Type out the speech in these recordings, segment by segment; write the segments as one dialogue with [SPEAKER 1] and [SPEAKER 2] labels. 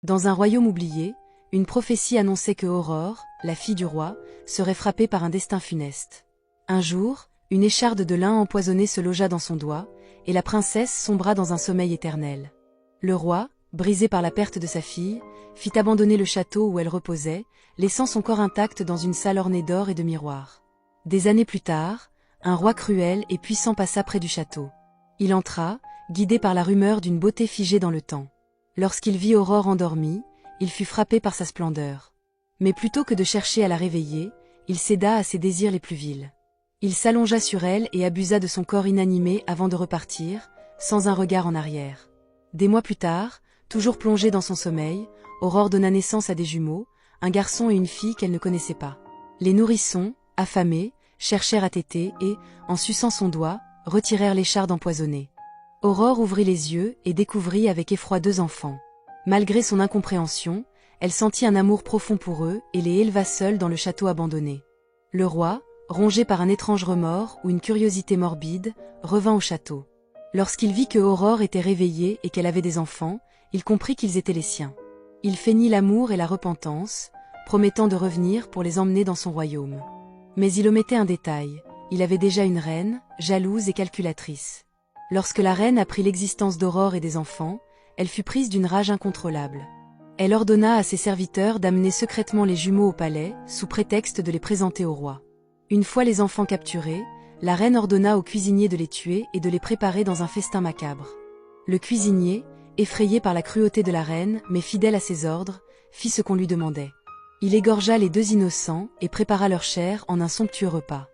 [SPEAKER 1] Dans un royaume oublié, une prophétie annonçait que Aurore, la fille du roi, serait frappée par un destin funeste. Un jour, une écharde de lin empoisonnée se logea dans son doigt, et la princesse sombra dans un sommeil éternel. Le roi, brisé par la perte de sa fille, fit abandonner le château où elle reposait, laissant son corps intact dans une salle ornée d'or et de miroirs. Des années plus tard, un roi cruel et puissant passa près du château. Il entra, guidé par la rumeur d'une beauté figée dans le temps. Lorsqu'il vit Aurore endormie, il fut frappé par sa splendeur. Mais plutôt que de chercher à la réveiller, il céda à ses désirs les plus vils. Il s'allongea sur elle et abusa de son corps inanimé avant de repartir, sans un regard en arrière. Des mois plus tard, toujours plongée dans son sommeil, Aurore donna naissance à des jumeaux, un garçon et une fille qu'elle ne connaissait pas. Les nourrissons, affamés, cherchèrent à téter et, en suçant son doigt, retirèrent l'écharde empoisonnée. Aurore ouvrit les yeux et découvrit avec effroi 2 enfants. Malgré son incompréhension, elle sentit un amour profond pour eux et les éleva seuls dans le château abandonné. Le roi, rongé par un étrange remords ou une curiosité morbide, revint au château. Lorsqu'il vit que Aurore était réveillée et qu'elle avait des enfants, il comprit qu'ils étaient les siens. Il feignit l'amour et la repentance, promettant de revenir pour les emmener dans son royaume. Mais il omettait un détail, il avait déjà une reine, jalouse et calculatrice. Lorsque la reine apprit l'existence d'Aurore et des enfants, elle fut prise d'une rage incontrôlable. Elle ordonna à ses serviteurs d'amener secrètement les jumeaux au palais, sous prétexte de les présenter au roi. Une fois les enfants capturés, la reine ordonna au cuisinier de les tuer et de les préparer dans un festin macabre. Le cuisinier, effrayé par la cruauté de la reine, mais fidèle à ses ordres, fit ce qu'on lui demandait. Il égorgea les 2 innocents et prépara leur chair en un somptueux repas.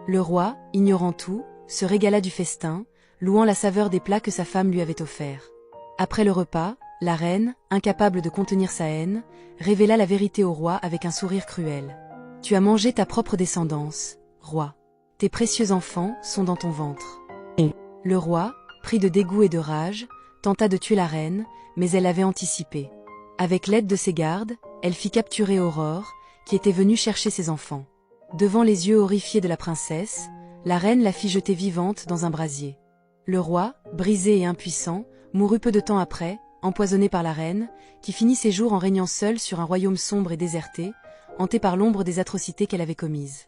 [SPEAKER 1] Le roi, ignorant tout, se régala du festin, louant la saveur des plats que sa femme lui avait offerts. Après le repas, la reine, incapable de contenir sa haine, révéla la vérité au roi avec un sourire cruel. « Tu as mangé ta propre descendance, roi. Tes précieux enfants sont dans ton ventre. » Le roi, pris de dégoût et de rage, tenta de tuer la reine, mais elle avait anticipé. Avec l'aide de ses gardes, elle fit capturer Aurore, qui était venue chercher ses enfants. Devant les yeux horrifiés de la princesse, la reine la fit jeter vivante dans un brasier. Le roi, brisé et impuissant, mourut peu de temps après, empoisonné par la reine, qui finit ses jours en régnant seule sur un royaume sombre et déserté, hanté par l'ombre des atrocités qu'elle avait commises.